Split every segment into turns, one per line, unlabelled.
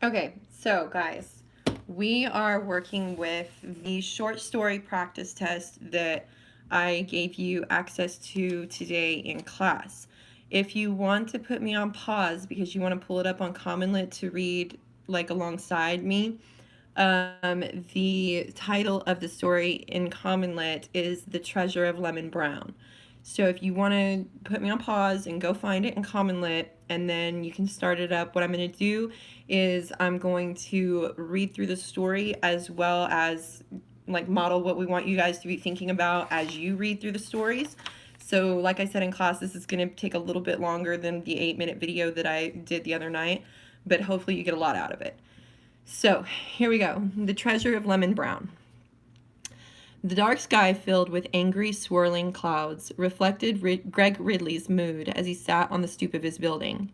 Okay, so guys, we are working with the short story practice test that I gave you access to today in class. If you want to put me on pause because you want to pull it up on Commonlit to read like alongside me, the title of the story in Commonlit is The Treasure of Lemon Brown. So if you want to put me on pause and go find it in Commonlit, and then you can start it up, what I'm going to do is I'm going to read through the story as well as like model what we want you guys to be thinking about as you read through the stories. So like I said in class, this is going to take a little bit longer than the 8-minute video that I did the other night, but hopefully you get a lot out of it. So here we go. The Treasure of Lemon Brown. The dark sky filled with angry, swirling clouds reflected Greg Ridley's mood as he sat on the stoop of his building.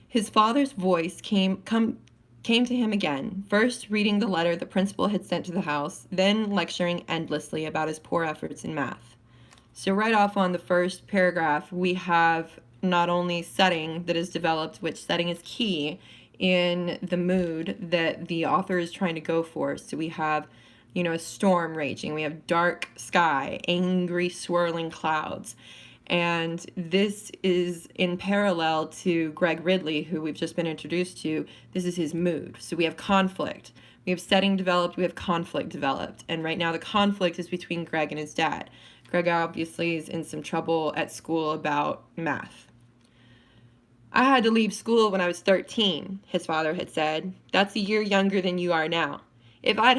His father's voice came to him again, first reading the letter the principal had sent to the house, then lecturing endlessly about his poor efforts in math. So right off on the first paragraph, we have not only setting that is developed, which setting is key in the mood that the author is trying to go for. So we have, a storm raging. We have dark sky, angry swirling clouds. And this is in parallel to Greg Ridley, who we've just been introduced to. This is his mood. So we have conflict. We have setting developed, we have conflict developed. And right now the conflict is between Greg and his dad. Greg obviously is in some trouble at school about math. I had to leave school when I was 13, his father had said. That's a year younger than you are now. If I'd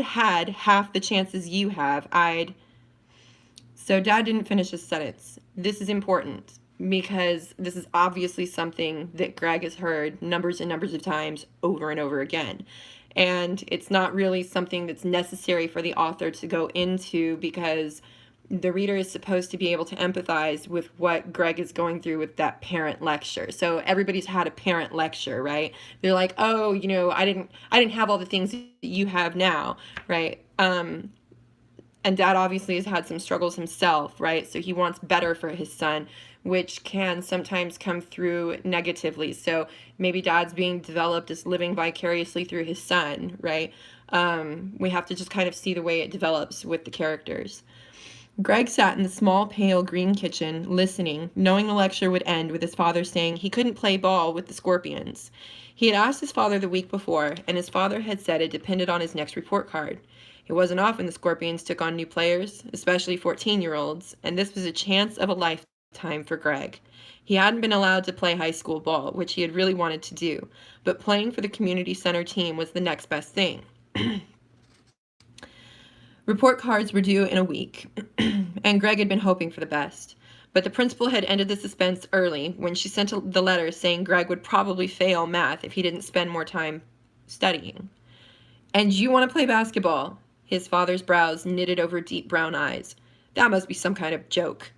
had half the chances you have, So Dad didn't finish his sentence. This is important because this is obviously something that Greg has heard numbers and numbers of times over and over again. And it's not really something that's necessary for the author to go into because the reader is supposed to be able to empathize with what Greg is going through with that parent lecture. So everybody's had a parent lecture, right? They're like, "Oh, I didn't have all the things that you have now," right? And Dad obviously has had some struggles himself, right? So he wants better for his son, which can sometimes come through negatively. So maybe Dad's being developed as living vicariously through his son, right? We have to just kind of see the way it develops with the characters. Greg sat in the small, pale green kitchen, listening, knowing the lecture would end with his father saying he couldn't play ball with the Scorpions. He had asked his father the week before, and his father had said it depended on his next report card. It wasn't often the Scorpions took on new players, especially 14-year-olds, and this was a chance of a lifetime for Greg. He hadn't been allowed to play high school ball, which he had really wanted to do, but playing for the community center team was the next best thing. Report cards were due in a week, and Greg had been hoping for the best. But the principal had ended the suspense early when she sent the letter saying Greg would probably fail math if he didn't spend more time studying. "And you want to play basketball?" His father's brows knitted over deep brown eyes. "That must be some kind of joke.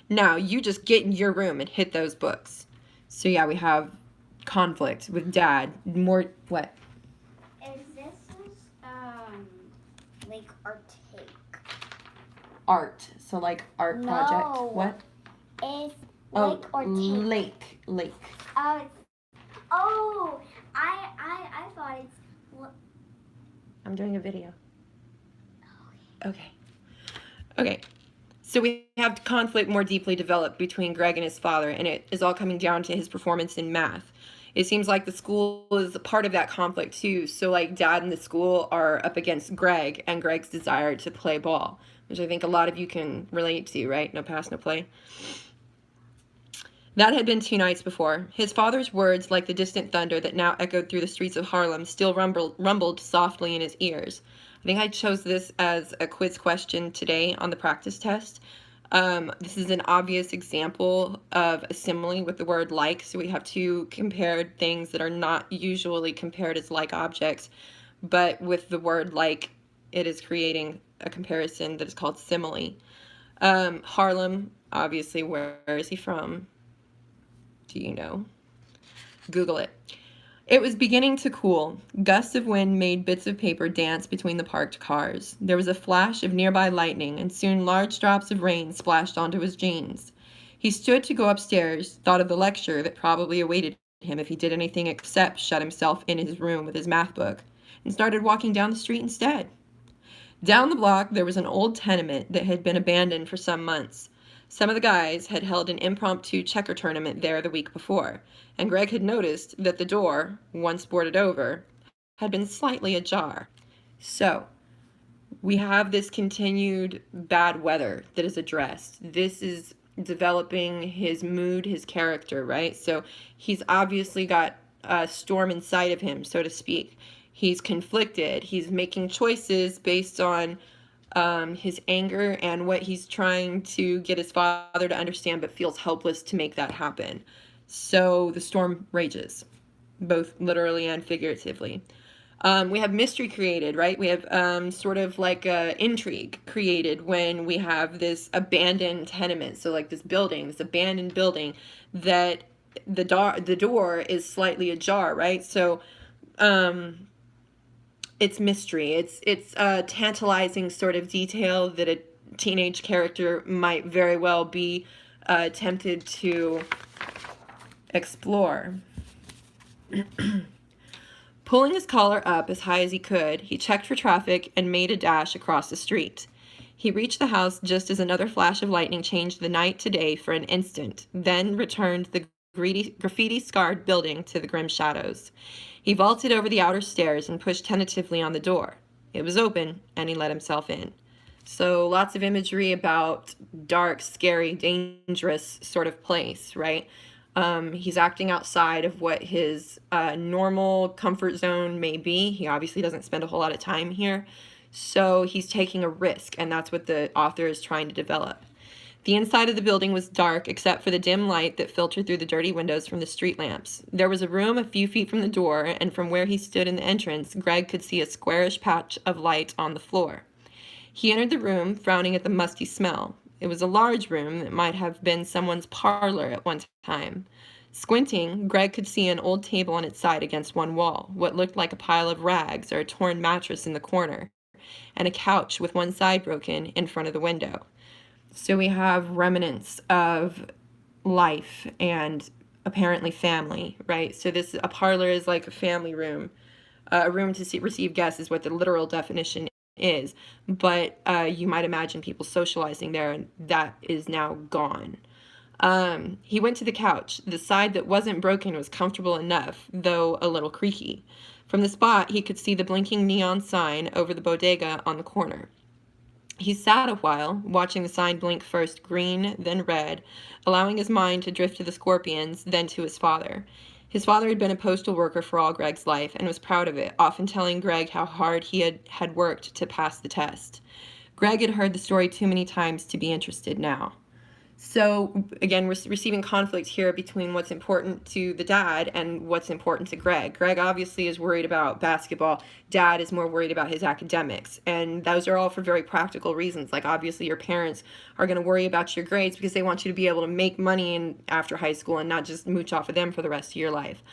Now, you just get in your room and hit those books." So yeah, we have conflict with Dad. More, what?
Is this like our take?
Art. So like art project.
No.
What?
Is
Oh,
like or take?
Lake.
Uh, oh, I thought it's what?
I'm doing a video. Okay. So we have conflict more deeply developed between Greg and his father, and it is all coming down to his performance in math. It seems like the school is a part of that conflict too. So like Dad and the school are up against Greg and Greg's desire to play ball, which I think a lot of you can relate to, right? No pass, no play. That had been 2 nights before. His father's words, like the distant thunder that now echoed through the streets of Harlem, still rumbled softly in his ears. I think I chose this as a quiz question today on the practice test. This is an obvious example of a simile with the word like. So we have two compared things that are not usually compared as like objects, but with the word like, it is creating a comparison that is called simile. Harlem, obviously, where is he from? Do you know? Google it. It was beginning to cool. Gusts of wind made bits of paper dance between the parked cars. There was a flash of nearby lightning, and soon large drops of rain splashed onto his jeans. He stood to go upstairs, thought of the lecture that probably awaited him if he did anything except shut himself in his room with his math book, and started walking down the street instead. Down the block, there was an old tenement that had been abandoned for some months. Some of the guys had held an impromptu checker tournament there the week before, and Greg had noticed that the door, once boarded over, had been slightly ajar. So, we have this continued bad weather that is addressed. This is developing his mood, his character, right? So he's obviously got a storm inside of him, so to speak. He's conflicted. He's making choices based on his anger and what he's trying to get his father to understand, but feels helpless to make that happen. So the storm rages, both literally and figuratively. We have mystery created, right? We have sort of like intrigue created when we have this abandoned tenement. So like this building, this abandoned building that the door is slightly ajar, right? So it's mystery. It's a tantalizing sort of detail that a teenage character might very well be tempted to explore. Pulling his collar up as high as he could, he checked for traffic and made a dash across the street. He reached the house just as another flash of lightning changed the night to day for an instant, then returned the graffiti-scarred building to the grim shadows. He vaulted over the outer stairs and pushed tentatively on the door. It was open, and he let himself in. So lots of imagery about dark, scary, dangerous sort of place, right? He's acting outside of what his normal comfort zone may be. He obviously doesn't spend a whole lot of time here. So he's taking a risk, and that's what the author is trying to develop. The inside of the building was dark except for the dim light that filtered through the dirty windows from the street lamps. There was a room a few feet from the door, and from where he stood in the entrance, Greg could see a squarish patch of light on the floor. He entered the room, frowning at the musty smell. It was a large room that might have been someone's parlor at one time. Squinting, Greg could see an old table on its side against one wall, what looked like a pile of rags or a torn mattress in the corner, and a couch with one side broken in front of the window. So we have remnants of life and apparently family, right? So a parlor is like a family room. A room to receive guests is what the literal definition is, but you might imagine people socializing there, and that is now gone. He went to the couch. The side that wasn't broken was comfortable enough, though a little creaky. From the spot, he could see the blinking neon sign over the bodega on the corner. He sat a while, watching the sign blink first green, then red, allowing his mind to drift to the scorpions, then to his father. His father had been a postal worker for all Greg's life and was proud of it, often telling Greg how hard he had worked to pass the test. Greg had heard the story too many times to be interested now. So again, we're receiving conflict here between what's important to the dad and what's important to Greg. Greg obviously is worried about basketball. Dad is more worried about his academics. And those are all for very practical reasons. Like obviously your parents are going to worry about your grades because they want you to be able to make money after high school and not just mooch off of them for the rest of your life.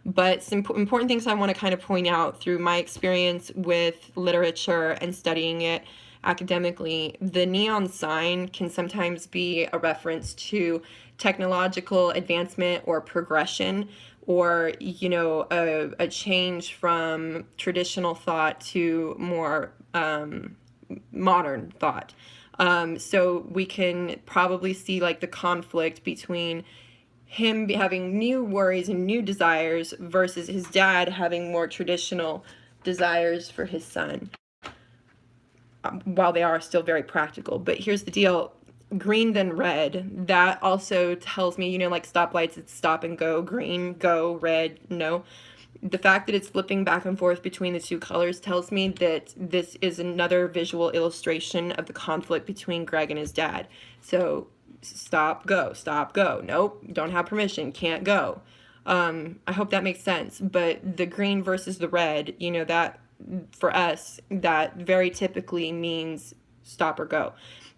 But some important things I want to kind of point out through my experience with literature and studying it academically, the neon sign can sometimes be a reference to technological advancement or progression, or a change from traditional thought to more modern thought. So we can probably see like the conflict between him having new worries and new desires versus his dad having more traditional desires for his son, while they are still very practical. But here's the deal. Green then red, that also tells me, like stoplights, it's stop and go, green, go, red, no. The fact that it's flipping back and forth between the two colors tells me that this is another visual illustration of the conflict between Greg and his dad. So stop, go, nope, don't have permission, can't go. I hope that makes sense. But the green versus the red, that for us, that very typically means stop or go.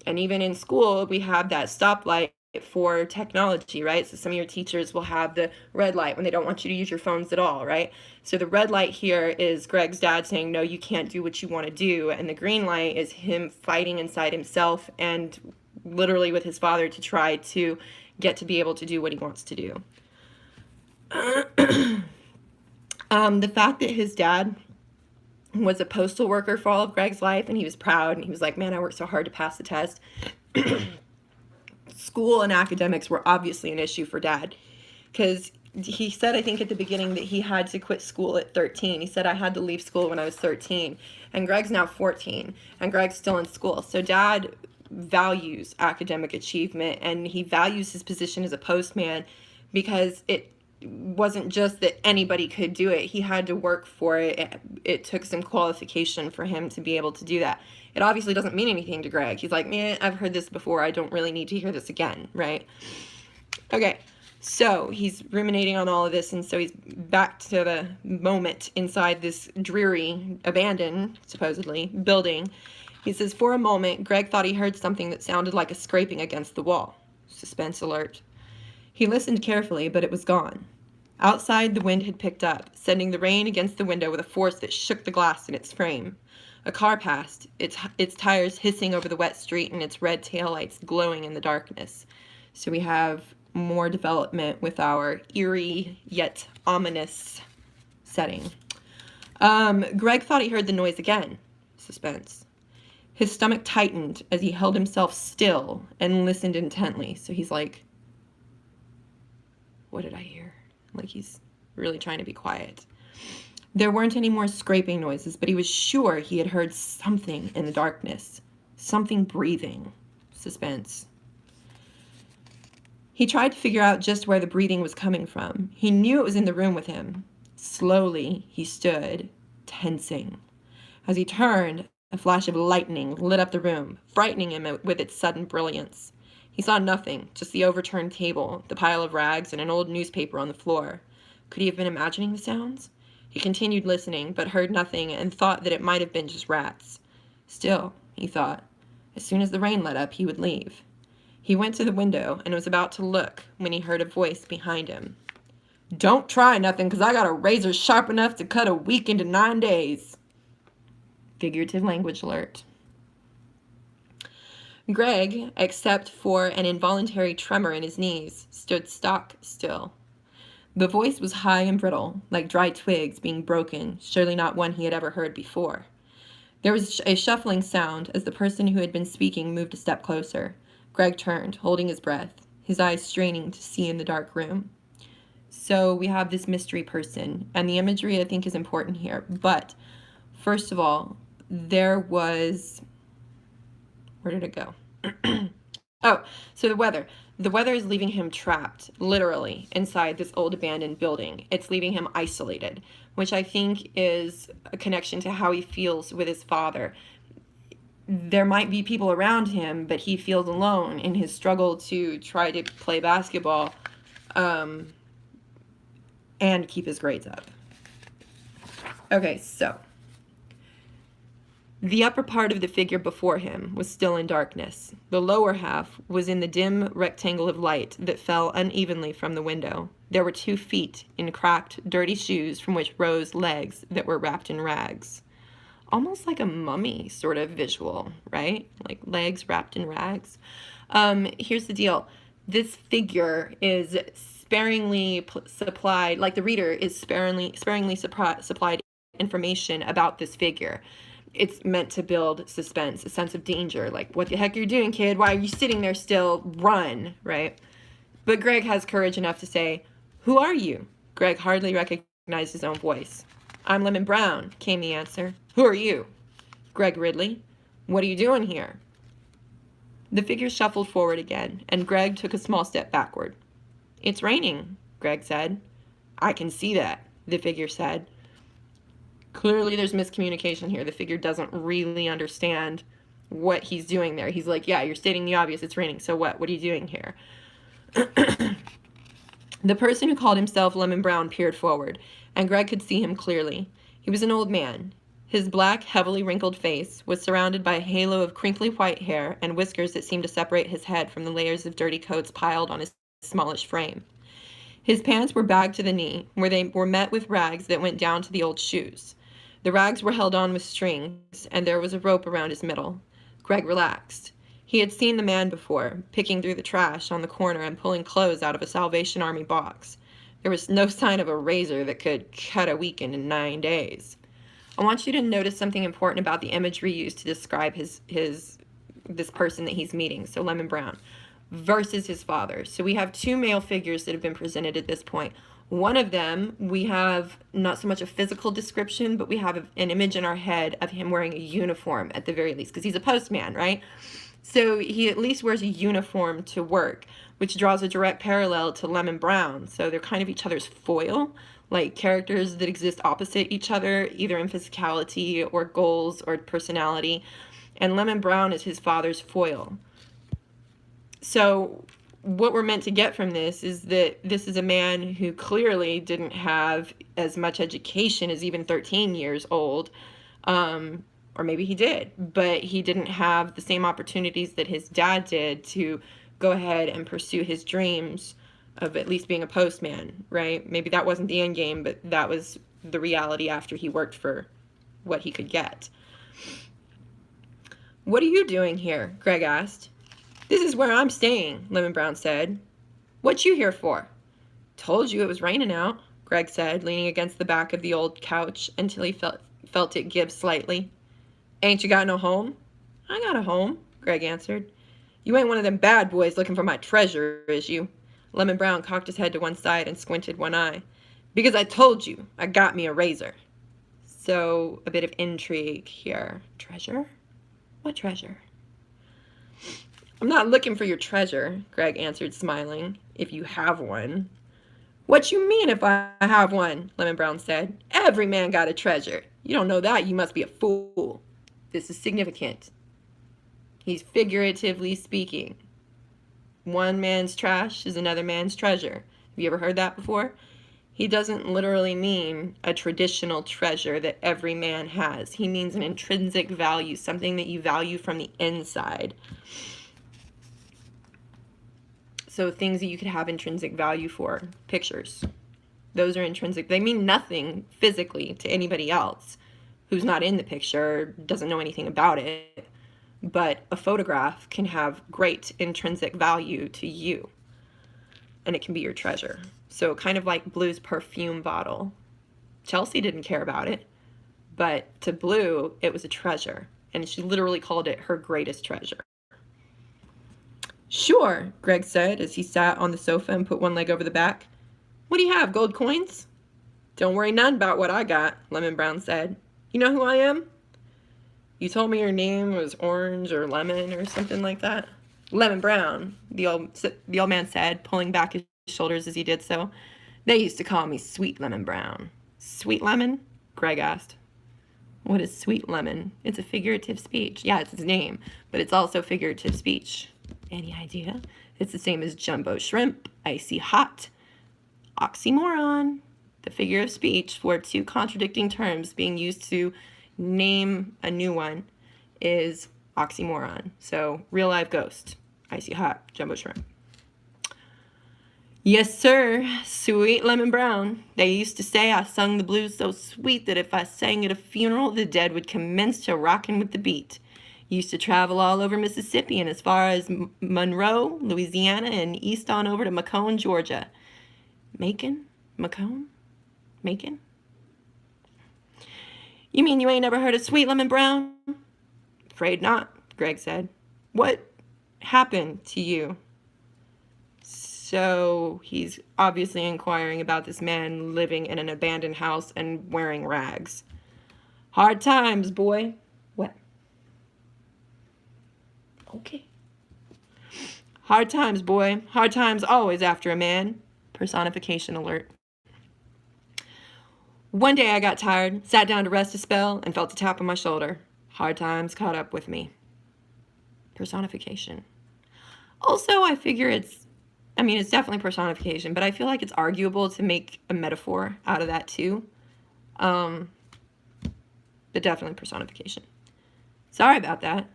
And even in school, we have that stoplight for technology, right? So some of your teachers will have the red light when they don't want you to use your phones at all, right? So the red light here is Greg's dad saying, no, you can't do what you want to do. And the green light is him fighting inside himself and literally with his father to try to get to be able to do what he wants to do. The fact that his dad was a postal worker for all of Greg's life, and he was proud, and he was like, man, I worked so hard to pass the test. School and academics were obviously an issue for Dad, because he said, I think at the beginning, that he had to quit school at 13. He said, I had to leave school when I was 13, and Greg's now 14, and Greg's still in school. So Dad values academic achievement, and he values his position as a postman, because it wasn't just that anybody could do it. He had to work for it. It took some qualification for him to be able to do that. It obviously doesn't mean anything to Greg. He's like, man, I've heard this before. I don't really need to hear this again, right? Okay, so he's ruminating on all of this, and so he's back to the moment inside this dreary, abandoned, supposedly, building. He says, for a moment, Greg thought he heard something that sounded like a scraping against the wall. Suspense alert. He listened carefully, but it was gone. Outside, the wind had picked up, sending the rain against the window with a force that shook the glass in its frame. A car passed, its tires hissing over the wet street and its red taillights glowing in the darkness. So we have more development with our eerie yet ominous setting. Greg thought he heard the noise again. Suspense. His stomach tightened as he held himself still and listened intently. So he's like, what did I hear? Like he's really trying to be quiet. There weren't any more scraping noises, but he was sure he had heard something in the darkness. Something breathing. Suspense. He tried to figure out just where the breathing was coming from. He knew it was in the room with him. Slowly, he stood, tensing. As he turned, a flash of lightning lit up the room, frightening him with its sudden brilliance. He saw nothing, just the overturned table, the pile of rags, and an old newspaper on the floor. Could he have been imagining the sounds? He continued listening, but heard nothing and thought that it might have been just rats. Still, he thought, as soon as the rain let up, he would leave. He went to the window and was about to look when he heard a voice behind him. Don't try nothing, 'cause I got a razor sharp enough to cut a week into 9 days. Figurative language alert. Greg, except for an involuntary tremor in his knees, stood stock still. The voice was high and brittle, like dry twigs being broken, surely not one he had ever heard before. There was a shuffling sound as the person who had been speaking moved a step closer. Greg turned, holding his breath, his eyes straining to see in the dark room. So we have this mystery person, and the imagery I think is important here. But first of all, there was... Where did it go? Oh, so the weather. The weather is leaving him trapped, literally, inside this old abandoned building. It's leaving him isolated, which I think is a connection to how he feels with his father. There might be people around him, but he feels alone in his struggle to try to play basketball and keep his grades up. Okay, so the upper part of the figure before him was still in darkness. The lower half was in the dim rectangle of light that fell unevenly from the window. There were 2 feet in cracked, dirty shoes from which rose legs that were wrapped in rags. Almost like a mummy sort of visual, right? Like legs wrapped in rags. Here's the deal. This figure is sparingly supplied, like the reader is sparingly supplied information about this figure. It's meant to build suspense, a sense of danger. Like, what the heck are you doing, kid? Why are you sitting there still? Run, right? But Greg has courage enough to say, who are you? Greg hardly recognized his own voice. I'm Lemon Brown, came the answer. Who are you? Greg Ridley. What are you doing here? The figure shuffled forward again, and Greg took a small step backward. It's raining, Greg said. I can see that, the figure said. Clearly there's miscommunication here. The figure doesn't really understand what he's doing there. He's like, yeah, you're stating the obvious. It's raining. So what? What are you doing here? The person who called himself Lemon Brown peered forward, and Greg could see him clearly. He was an old man. His black, heavily wrinkled face was surrounded by a halo of crinkly white hair and whiskers that seemed to separate his head from the layers of dirty coats piled on his smallish frame. His pants were bagged to the knee, where they were met with rags that went down to the old shoes. The rags were held on with strings, and there was a rope around his middle. Greg relaxed. He had seen the man before, picking through the trash on the corner and pulling clothes out of a Salvation Army box. There was no sign of a razor that could cut a weekend in 9 days. I want you to notice something important about the imagery used to describe this person that he's meeting, so Lemon Brown, versus his father. So we have two male figures that have been presented at this point. One of them, we have not so much a physical description, but we have an image in our head of him wearing a uniform at the very least, because he's a postman, right? So he at least wears a uniform to work, which draws a direct parallel to Lemon Brown. So they're kind of each other's foil, like characters that exist opposite each other, either in physicality or goals or personality. And Lemon Brown is his father's foil. So what we're meant to get from this is that this is a man who clearly didn't have as much education as even 13 years old. Or maybe he did, but he didn't have the same opportunities that his dad did to go ahead and pursue his dreams of at least being a postman, right? Maybe that wasn't the end game, but that was the reality after he worked for what he could get. "What are you doing here?" Greg asked. "This is where I'm staying," Lemon Brown said. "What you here for?" "Told you it was raining out," Greg said, leaning against the back of the old couch until he felt it give slightly. "Ain't you got no home?" "I got a home," Greg answered. "You ain't one of them bad boys looking for my treasure, is you?" Lemon Brown cocked his head to one side and squinted one eye. "Because I told you I got me a razor." So a bit of intrigue here. Treasure? What treasure? "I'm not looking for your treasure," Greg answered, smiling, "if you have one." "What you mean if I have one?" Lemon Brown said. "Every man got a treasure. You don't know that, you must be a fool." This is significant. He's figuratively speaking. One man's trash is another man's treasure. Have you ever heard that before? He doesn't literally mean a traditional treasure that every man has. He means an intrinsic value, something that you value from the inside. So things that you could have intrinsic value for. Pictures. Those are intrinsic. They mean nothing physically to anybody else who's not in the picture, doesn't know anything about it. But a photograph can have great intrinsic value to you. And it can be your treasure. So kind of like Blue's perfume bottle. Chelsea didn't care about it. But to Blue, it was a treasure. And she literally called it her greatest treasure. "Sure," Greg said as he sat on the sofa and put one leg over the back. "What do you have, gold coins?" "Don't worry none about what I got," Lemon Brown said. "You know who I am?" "You told me your name was Orange or Lemon or something like that." "Lemon Brown," the old man said, pulling back his shoulders as he did so. "They used to call me Sweet Lemon Brown." "Sweet Lemon?" Greg asked. "What is Sweet Lemon?" "It's a figurative speech." "Yeah, it's his name, but it's also figurative speech." "Any idea?" "It's the same as jumbo shrimp, icy hot, oxymoron." The figure of speech for two contradicting terms being used to name a new one is oxymoron. So real live ghost, icy hot, jumbo shrimp. "Yes, sir, Sweet Lemon Brown. They used to say I sung the blues so sweet that if I sang at a funeral, the dead would commence to rockin' with the beat. Used to travel all over Mississippi and as far as Monroe, Louisiana, and east on over to Macon, Georgia." Macon? Macon? Macon? "You mean you ain't never heard of Sweet Lemon Brown?" "Afraid not," Greg said. "What happened to you?" So he's obviously inquiring about this man living in an abandoned house and wearing rags. "Hard times, boy." "What?" "Okay." "Hard times, boy. Hard times always after a man." Personification alert. "One day I got tired, sat down to rest a spell, and felt a tap on my shoulder. Hard times caught up with me." Personification. Also, I figure it's definitely personification, but I feel like it's arguable to make a metaphor out of that too. But definitely personification. "Sorry about that."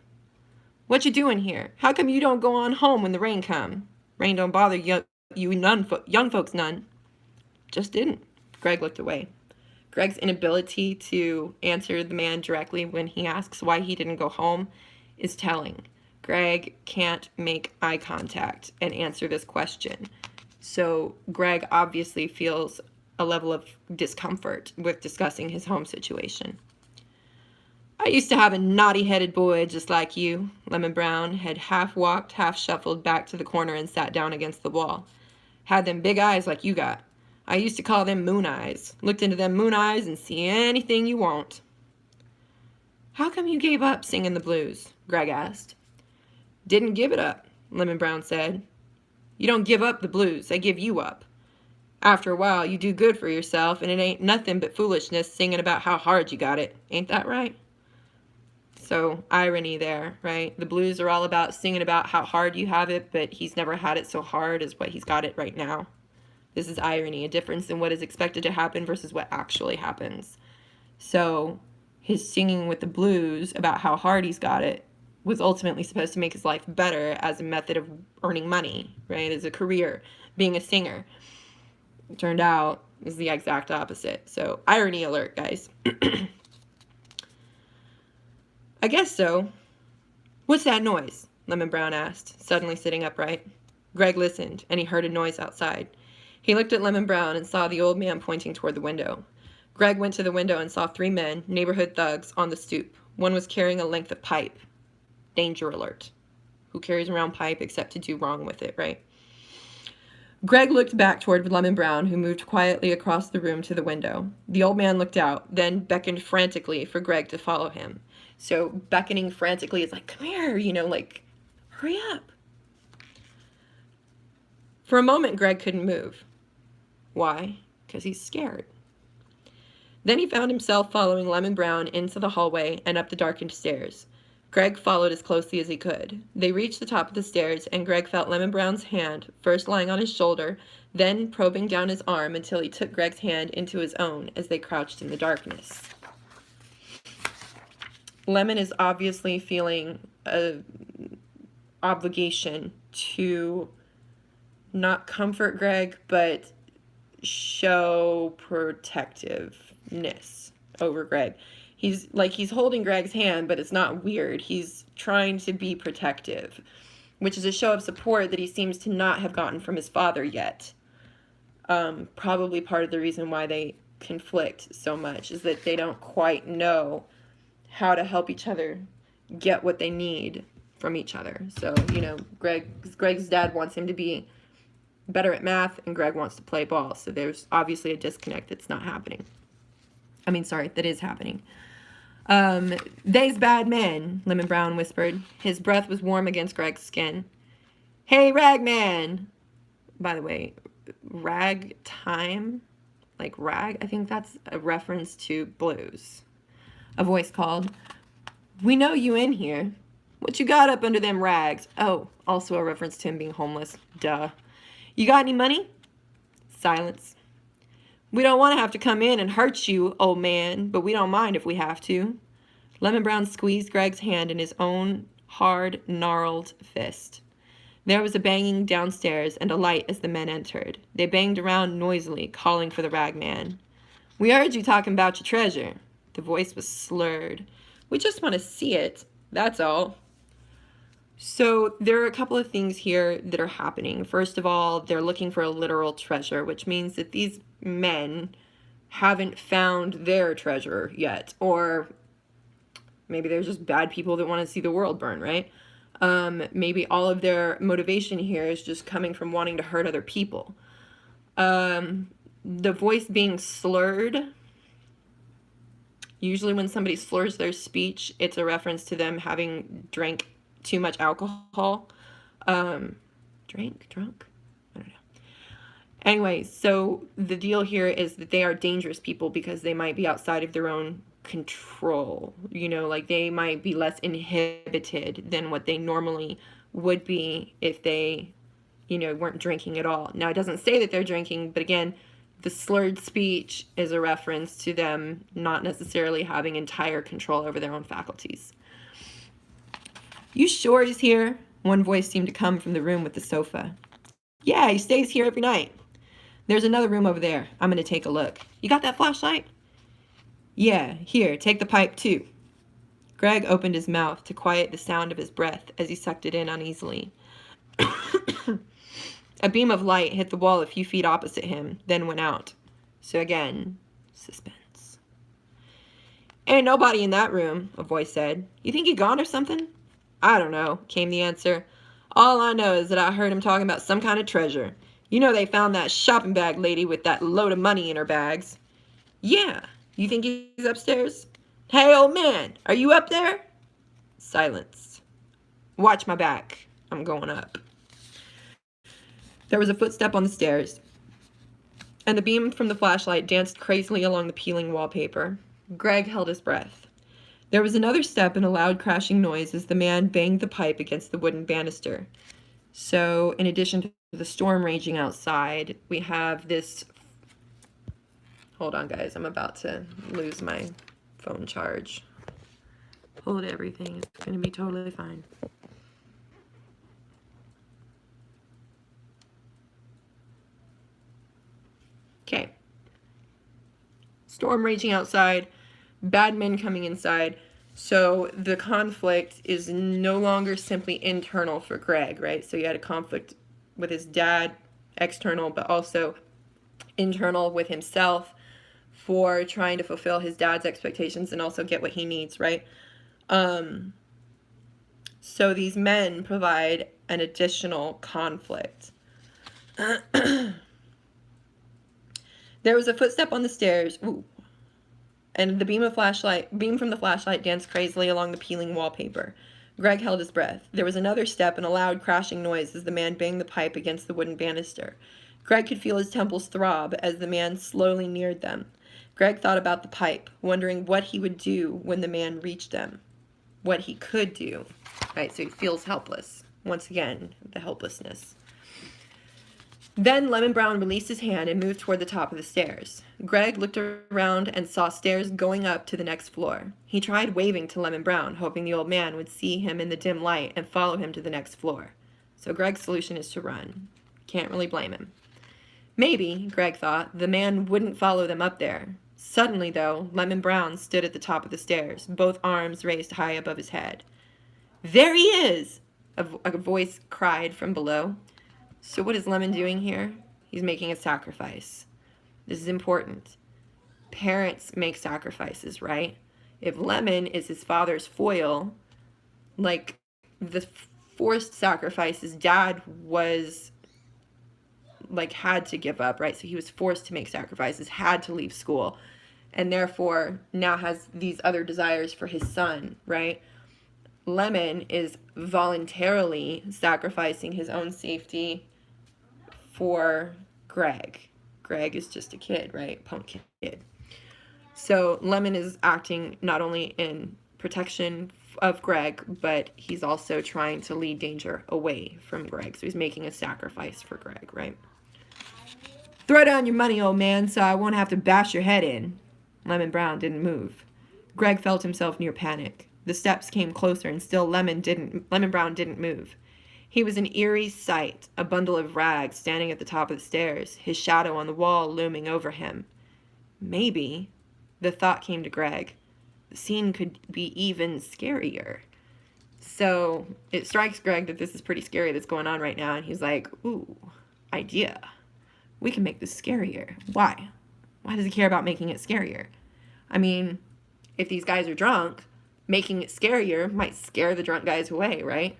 "What you doing here? How come you don't go on home when the rain come? Rain don't bother you young folks none." "Just didn't." Greg looked away. Greg's inability to answer the man directly when he asks why he didn't go home is telling. Greg can't make eye contact and answer this question. So Greg obviously feels a level of discomfort with discussing his home situation. I used to have a naughty-headed boy just like you. Lemon Brown had half walked, half shuffled back to the corner and sat down against the wall. Had them big eyes like you got. I used to call them moon eyes. Looked into them moon eyes and see anything you want. How come you gave up singing the blues? Greg asked. Didn't give it up, Lemon Brown said. You don't give up the blues, they give you up. After a while, you do good for yourself, and it ain't nothing but foolishness singing about how hard you got it. Ain't that right? So, irony there, right? The blues are all about singing about how hard you have it, but he's never had it so hard as what he's got it right now. This is irony, a difference in what is expected to happen versus what actually happens. So, his singing with the blues about how hard he's got it was ultimately supposed to make his life better as a method of earning money, right? As a career, being a singer. It turned out is the exact opposite. So, irony alert, guys. I guess so. What's that noise? Lemon Brown asked, suddenly sitting upright. Greg listened, and he heard a noise outside. He looked at Lemon Brown and saw the old man pointing toward the window. Greg went to the window and saw 3 men, neighborhood thugs, on the stoop. One was carrying a length of pipe. Danger alert. Who carries around pipe except to do wrong with it, right? Greg looked back toward Lemon Brown, who moved quietly across the room to the window. The old man looked out, then beckoned frantically for Greg to follow him. So beckoning frantically is like, come here, like, hurry up. For a moment, Greg couldn't move. Why? Because he's scared. Then he found himself following Lemon Brown into the hallway and up the darkened stairs. Greg followed as closely as he could. They reached the top of the stairs, and Greg felt Lemon Brown's hand, first lying on his shoulder, then probing down his arm until he took Greg's hand into his own as they crouched in the darkness. Lemon is obviously feeling an obligation to not comfort Greg, but show protectiveness over Greg. He's holding Greg's hand, but it's not weird. He's trying to be protective, which is a show of support that he seems to not have gotten from his father yet. Probably part of the reason why they conflict so much is that they don't quite know how to help each other get what they need from each other. So, Greg's dad wants him to be better at math, and Greg wants to play ball. So there's obviously a disconnect that's not happening. That is happening. They's bad men, Lemon Brown whispered. His breath was warm against Greg's skin. Hey, Ragman! By the way, rag time? Like rag? I think that's a reference to blues. A voice called, We know you in here. What you got up under them rags? Oh, also a reference to him being homeless. Duh. You got any money? Silence. We don't want to have to come in and hurt you, old man, but we don't mind if we have to. Lemon Brown squeezed Greg's hand in his own hard, gnarled fist. There was a banging downstairs and a light as the men entered. They banged around noisily, calling for the ragman. We heard you talking about your treasure. The voice was slurred. We just want to see it, that's all. So there are a couple of things here that are happening. First of all, they're looking for a literal treasure, which means that these men haven't found their treasure yet. Or maybe they're just bad people that want to see the world burn, right? Maybe all of their motivation here is just coming from wanting to hurt other people. The voice being slurred. Usually when somebody slurs their speech, it's a reference to them having drank too much alcohol. Drunk? I don't know. Anyway, so the deal here is that they are dangerous people because they might be outside of their own control. They might be less inhibited than what they normally would be if they, weren't drinking at all. Now, it doesn't say that they're drinking, but again, the slurred speech is a reference to them not necessarily having entire control over their own faculties. You sure he's here? One voice seemed to come from the room with the sofa. Yeah, he stays here every night. There's another room over there. I'm going to take a look. You got that flashlight? Yeah, here, take the pipe too. Greg opened his mouth to quiet the sound of his breath as he sucked it in uneasily. A beam of light hit the wall a few feet opposite him, then went out. So again, suspense. "Ain't nobody in that room," a voice said. "You think he gone or something?" "I don't know," came the answer. "All I know is that I heard him talking about some kind of treasure. You know they found that shopping bag lady with that load of money in her bags." "Yeah. You think he's upstairs?" "Hey, old man, are you up there?" Silence. "Watch my back. I'm going up." There was a footstep on the stairs, and the beam from the flashlight danced crazily along the peeling wallpaper. Greg held his breath. There was another step and a loud crashing noise as the man banged the pipe against the wooden banister. So, in addition to the storm raging outside, we have this... Hold on, guys. I'm about to lose my phone charge. Hold everything. It's going to be totally fine. Okay. Storm raging outside, bad men coming inside. So the conflict is no longer simply internal for Greg, right? So you had a conflict with his dad, external, but also internal with himself for trying to fulfill his dad's expectations and also get what he needs, right? So these men provide an additional conflict. There was a footstep on the stairs. Ooh. And the beam from the flashlight danced crazily along the peeling wallpaper. Greg held his breath. There was another step and a loud crashing noise as the man banged the pipe against the wooden banister. Greg could feel his temples throb as the man slowly neared them. Greg thought about the pipe, wondering what he would do when the man reached them. What he could do. Right, so he feels helpless. Once again, the helplessness. Then Lemon Brown released his hand and moved toward the top of the stairs. Greg looked around and saw stairs going up to the next floor. He tried waving to Lemon Brown, hoping the old man would see him in the dim light and follow him to the next floor. So Greg's solution is to run. Can't really blame him. Maybe, Greg thought, the man wouldn't follow them up there. Suddenly, though, Lemon Brown stood at the top of the stairs, both arms raised high above his head. "There he is!" a voice cried from below. So what is Lemon doing here? He's making a sacrifice. This is important. Parents make sacrifices, right? If Lemon is his father's foil, like the forced sacrifices dad was like had to give up, right? So he was forced to make sacrifices, had to leave school, and therefore now has these other desires for his son, right? Lemon is voluntarily sacrificing his own safety for Greg. Greg is just a kid, right? Punk kid. So Lemon is acting not only in protection of Greg, but he's also trying to lead danger away from Greg. So he's making a sacrifice for Greg, right? "Throw down your money, old man, so I won't have to bash your head in." Lemon Brown didn't move. Greg felt himself near panic. The steps came closer, and still Lemon Brown didn't move. He was an eerie sight, a bundle of rags standing at the top of the stairs, his shadow on the wall looming over him. Maybe, the thought came to Greg, the scene could be even scarier. So it strikes Greg that this is pretty scary that's going on right now, and he's like, ooh, idea. We can make this scarier. Why? Why does he care about making it scarier? I mean, if these guys are drunk, making it scarier might scare the drunk guys away, right?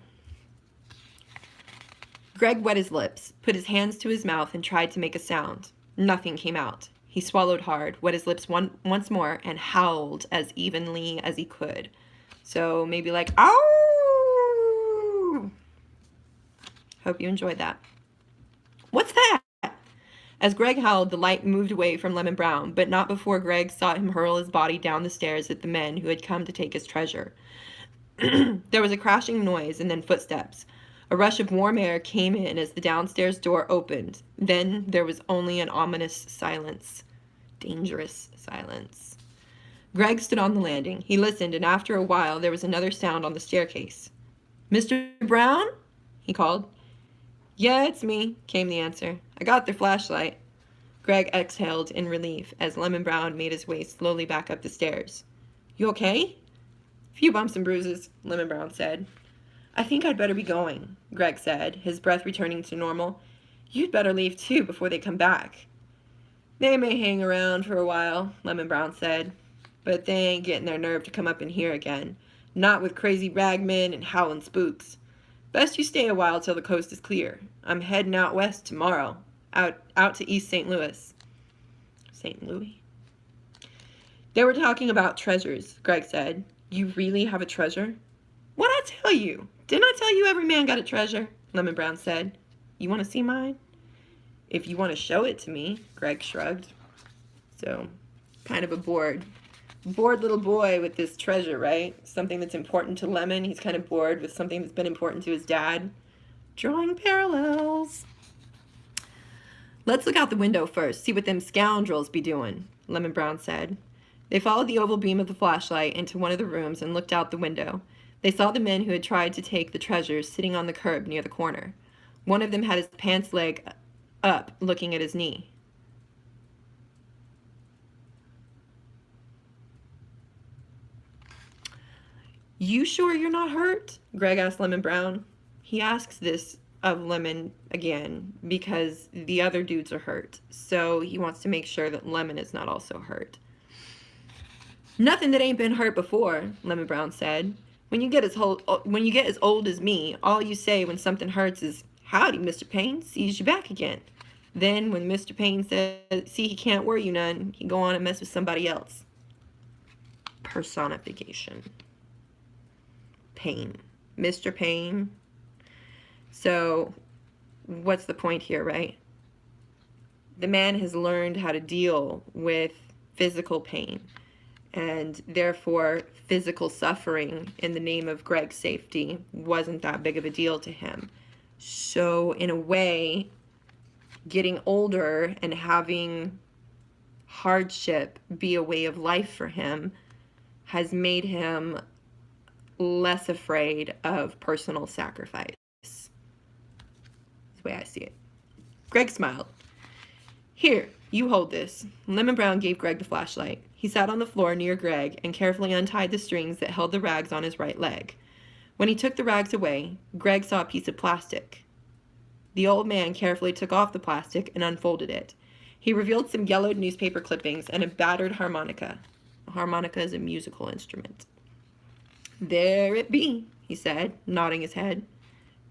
Greg wet his lips, put his hands to his mouth, and tried to make a sound. Nothing came out. He swallowed hard, wet his lips once more, and howled as evenly as he could. So maybe like, ow! Hope you enjoyed that. What's that? As Greg howled, the light moved away from Lemon Brown, but not before Greg saw him hurl his body down the stairs at the men who had come to take his treasure. There was a crashing noise and then footsteps. A rush of warm air came in as the downstairs door opened. Then there was only an ominous silence. Dangerous silence. Greg stood on the landing. He listened, and after a while there was another sound on the staircase. "Mr. Brown?" he called. "Yeah, it's me," came the answer. "I got their flashlight." Greg exhaled in relief as Lemon Brown made his way slowly back up the stairs. "You okay?" "Few bumps and bruises," Lemon Brown said. "I think I'd better be going," Greg said, his breath returning to normal. You'd better leave too before they come back. They may hang around for a while, Lemon Brown said, but they ain't getting their nerve to come up in here again. Not with crazy ragmen and howling spooks. Best you stay a while till the coast is clear. I'm heading out west tomorrow, out to East St. Louis. St. Louis? They were talking about treasures, Greg said. You really have a treasure? What'd I tell you? Didn't I tell you every man got a treasure? Lemon Brown said. You want to see mine? If you want to show it to me, Greg shrugged. So, kind of a bored little boy with this treasure, right? Something that's important to Lemon. He's kind of bored with something that's been important to his dad. Drawing parallels. Let's look out the window first, see what them scoundrels be doing, Lemon Brown said. They followed the oval beam of the flashlight into one of the rooms and looked out the window. They saw the men who had tried to take the treasures sitting on the curb near the corner. One of them had his pants leg up, looking at his knee. You sure you're not hurt? Greg asked Lemon Brown. He asks this of Lemon again because the other dudes are hurt. So he wants to make sure that Lemon is not also hurt. Nothing that ain't been hurt before, Lemon Brown said. When you get as old as me, all you say when something hurts is, "Howdy, Mr. Payne, sees you back again." Then when Mr. Payne says, see, he can't worry you none, he go on and mess with somebody else. Personification. Payne. Mr. Payne. So, what's the point here, right? The man has learned how to deal with physical pain, and therefore physical suffering in the name of Greg's safety wasn't that big of a deal to him. So, in a way, getting older and having hardship be a way of life for him has made him less afraid of personal sacrifice. That's the way I see it. Greg smiled. Here, you hold this. Lemon Brown gave Greg the flashlight. He sat on the floor near Greg and carefully untied the strings that held the rags on his right leg. When he took the rags away, Greg saw a piece of plastic. The old man carefully took off the plastic and unfolded it. He revealed some yellowed newspaper clippings and a battered harmonica. A harmonica is a musical instrument. There it be, he said, nodding his head.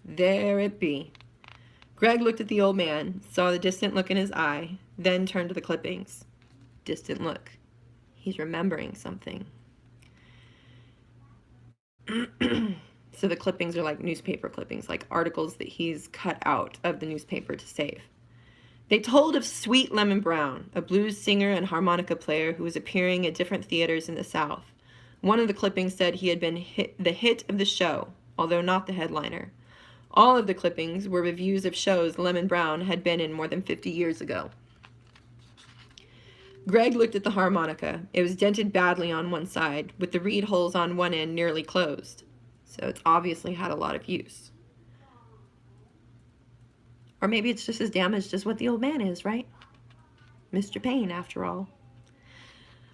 There it be. Greg looked at the old man, saw the distant look in his eye, then turned to the clippings. Distant look. He's remembering something. So the clippings are like newspaper clippings, like articles that he's cut out of the newspaper to save. They told of Sweet Lemon Brown, a blues singer and harmonica player who was appearing at different theaters in the South. One of the clippings said he had been the hit of the show, although not the headliner. All of the clippings were reviews of shows Lemon Brown had been in more than 50 years ago. Greg looked at the harmonica. It was dented badly on one side, with the reed holes on one end nearly closed. So it's obviously had a lot of use. Or maybe it's just as damaged as what the old man is, right? Mr. Payne, after all.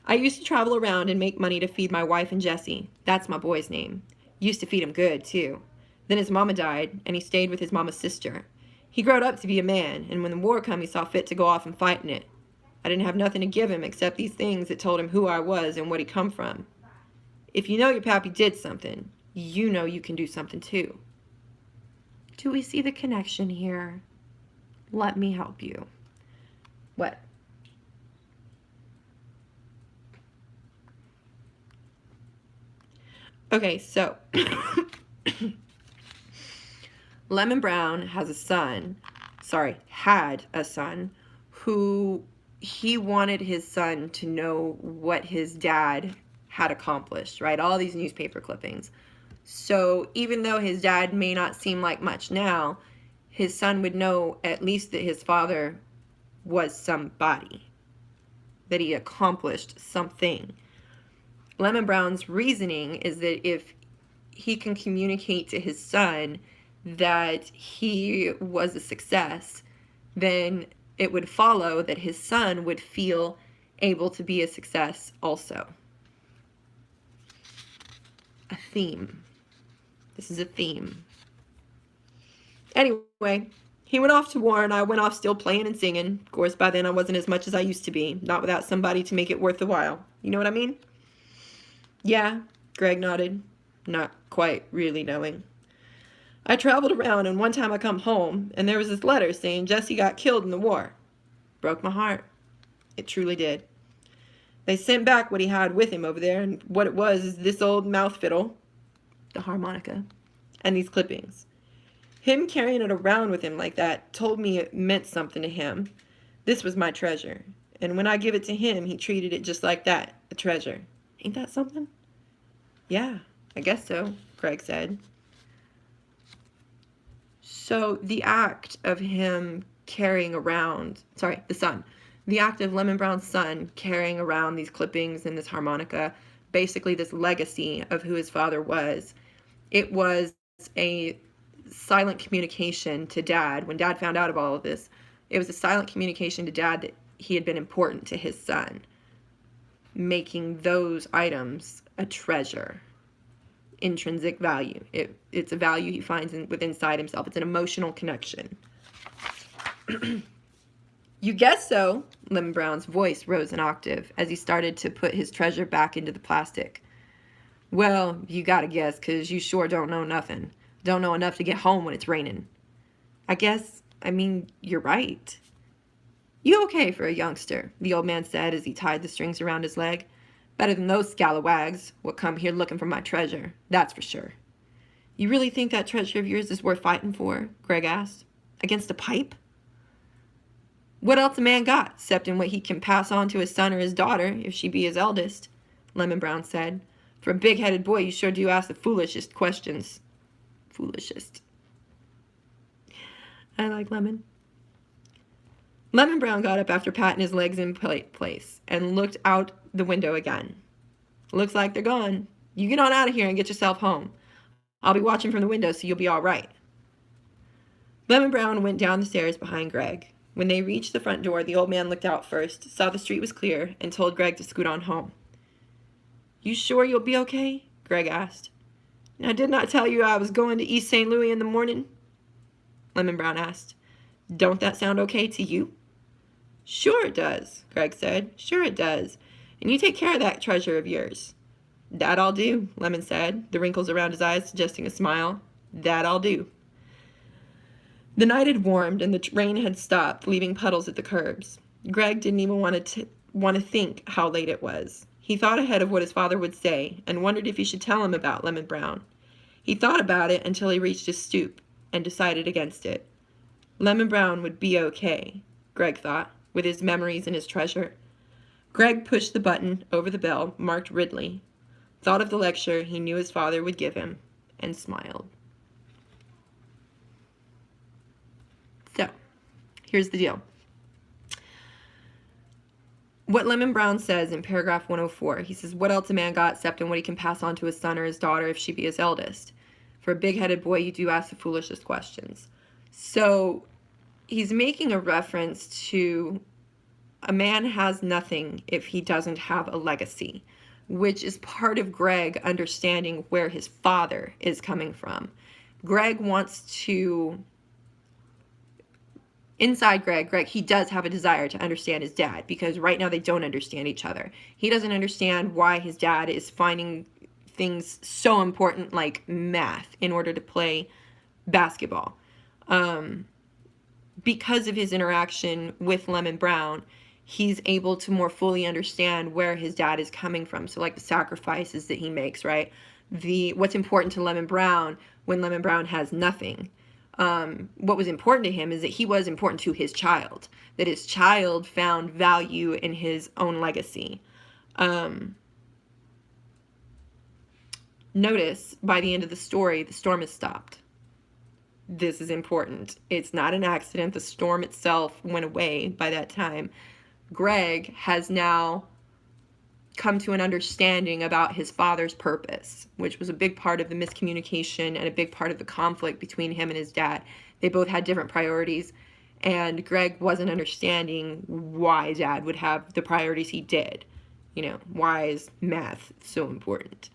I used to travel around and make money to feed my wife and Jesse. That's my boy's name. Used to feed him good, too. Then his mama died, and he stayed with his mama's sister. He growed up to be a man, and when the war come, he saw fit to go off and fight in it. I didn't have nothing to give him except these things that told him who I was and what he come from. If you know your pappy did something, you know you can do something too. Do we see the connection here? Let me help you. What? Okay, so Lemon Brown had a son who he wanted his son to know what his dad had accomplished, right? All these newspaper clippings. So even though his dad may not seem like much now, his son would know at least that his father was somebody, that he accomplished something. Lemon Brown's reasoning is that if he can communicate to his son that he was a success, then it would follow that his son would feel able to be a success also. A theme. This is a theme. Anyway, He went off to war, and I went off still playing and singing. Of course, by then I wasn't as much as I used to be, not without somebody to make it worth the while. You know what I mean? Yeah, Greg nodded, not quite really knowing. I traveled around, and one time I come home, and there was this letter saying Jesse got killed in the war. Broke my heart. It truly did. They sent back what he had with him over there, and what it was is this old mouth fiddle, the harmonica, and these clippings. Him carrying it around with him like that told me it meant something to him. This was my treasure, and when I give it to him, he treated it just like that, a treasure. Ain't that something? Yeah, I guess so, Greg said. So the act of him carrying around, the son, the act of Lemon Brown's son carrying around these clippings and this harmonica, basically this legacy of who his father was, it was a silent communication to Dad. When Dad found out about all of this, it was a silent communication to Dad that he had been important to his son, making those items a treasure. Intrinsic value. It's a value he finds within inside himself. It's an emotional connection. You guess so. Lemon Brown's voice rose an octave as he started to put his treasure back into the plastic. Well, you gotta guess, 'cause you sure don't know nothing. Don't know enough to get home when it's raining. I mean, you're right. You okay for a youngster, the old man said as he tied the strings around his leg. Better than those scalawags what come here looking for my treasure, that's for sure. You really think that treasure of yours is worth fighting for? Greg asked. Against a pipe? What else a man got, except in what he can pass on to his son or his daughter, if she be his eldest? Lemon Brown said. For a big-headed boy, you sure do ask the foolishest questions. Foolishest. I like Lemon. Lemon Brown got up after patting his legs in place and looked out the window again. Looks like they're gone. You get on out of here and get yourself home. I'll be watching from the window so you'll be all right. Lemon Brown went down the stairs behind Greg. When they reached the front door, the old man looked out first, saw the street was clear, and told Greg to scoot on home. You sure you'll be okay? Greg asked. Now, didn't I tell you I was going to East St. Louis in the morning? Lemon Brown asked. Don't that sound okay to you? Sure it does, Greg said. Sure it does. And you take care of that treasure of yours. That I'll do, Lemon said, the wrinkles around his eyes suggesting a smile. That I'll do. The night had warmed and the rain had stopped, leaving puddles at the curbs. Greg didn't even want to think how late it was. He thought ahead of what his father would say and wondered if he should tell him about Lemon Brown. He thought about it until he reached his stoop and decided against it. Lemon Brown would be okay, Greg thought, with his memories and his treasure. Greg pushed the button over the bell marked Ridley, thought of the lecture he knew his father would give him, and smiled. So, here's the deal. What Lemon Brown says in paragraph 104, he says, what else a man got except in what he can pass on to his son or his daughter if she be his eldest? For a big-headed boy, you do ask the foolishest questions. So, he's making a reference to a man has nothing if he doesn't have a legacy, which is part of Greg understanding where his father is coming from. Greg wants to... Inside Greg, he does have a desire to understand his dad because right now they don't understand each other. He doesn't understand why his dad is finding things so important like math in order to play basketball. Because of his interaction with Lemon Brown, he's able to more fully understand where his dad is coming from. So like the sacrifices that he makes, right? What's important to Lemon Brown when Lemon Brown has nothing. What was important to him is that he was important to his child, that his child found value in his own legacy. Notice by the end of the story, the storm has stopped. This is important. It's not an accident. The storm itself went away by that time. Greg has now come to an understanding about his father's purpose, which was a big part of the miscommunication and a big part of the conflict between him and his dad. They both had different priorities, and Greg wasn't understanding why Dad would have the priorities he did. You know, why is math so important?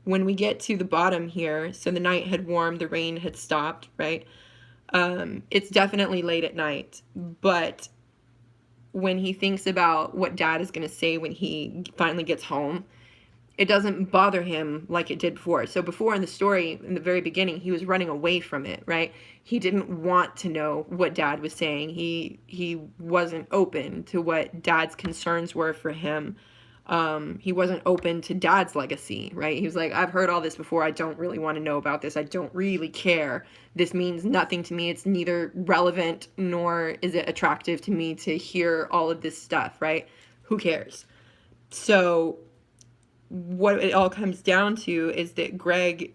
when we get to the bottom here, so the night had warmed, the rain had stopped, right? It's definitely late at night, but when he thinks about what Dad is going to say when he finally gets home, it doesn't bother him like it did before. So before in the story, in the very beginning, he was running away from it, right? He didn't want to know what Dad was saying. He wasn't open to what Dad's concerns were for him. He wasn't open to Dad's legacy, right? He was like, I've heard all this before. I don't really want to know about this. I don't really care. This means nothing to me. It's neither relevant nor is it attractive to me to hear all of this stuff, right? Who cares? So what it all comes down to is that Greg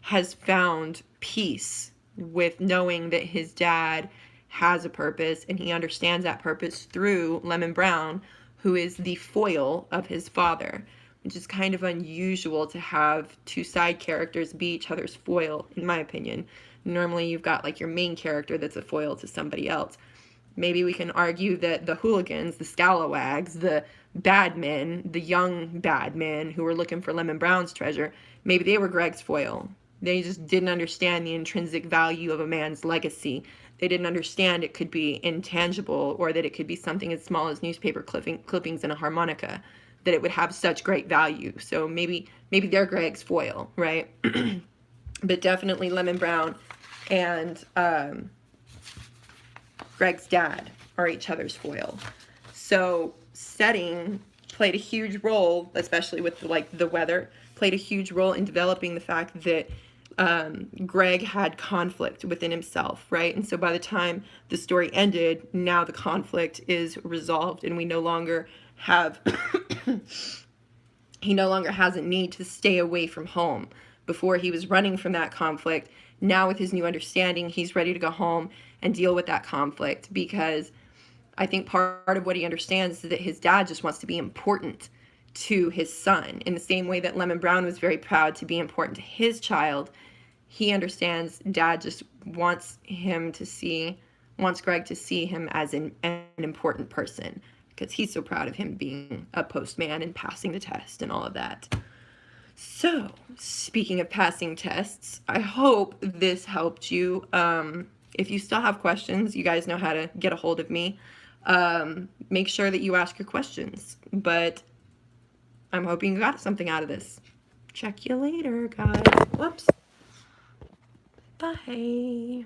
has found peace with knowing that his dad has a purpose, and he understands that purpose through Lemon Brown, who is the foil of his father, which is kind of unusual to have two side characters be each other's foil, in my opinion. Normally you've got like your main character that's a foil to somebody else. Maybe we can argue that the hooligans, the scalawags, the bad men, the young bad men who were looking for Lemon Brown's treasure, maybe they were Greg's foil. They just didn't understand the intrinsic value of a man's legacy. They didn't understand it could be intangible, or that it could be something as small as newspaper clippings and a harmonica, that it would have such great value. So maybe they're Greg's foil, right? But definitely Lemon Brown and Greg's dad are each other's foil. So setting played a huge role, especially with the weather, played a huge role in developing the fact that Greg had conflict within himself, right? And so by the time the story ended, now the conflict is resolved, and we no longer have he no longer has a need to stay away from home. Before, he was running from that conflict. Now with his new understanding, he's ready to go home and deal with that conflict, because I think part of what he understands is that his dad just wants to be important to his son. In the same way that Lemon Brown was very proud to be important to his child, he understands Dad just wants Greg to see him as an important person, because he's so proud of him being a postman and passing the test and all of that. So, speaking of passing tests, I hope this helped you. If you still have questions, you guys know how to get a hold of me. Make sure that you ask your questions. But I'm hoping you got something out of this. Check you later, guys. Whoops. Bye.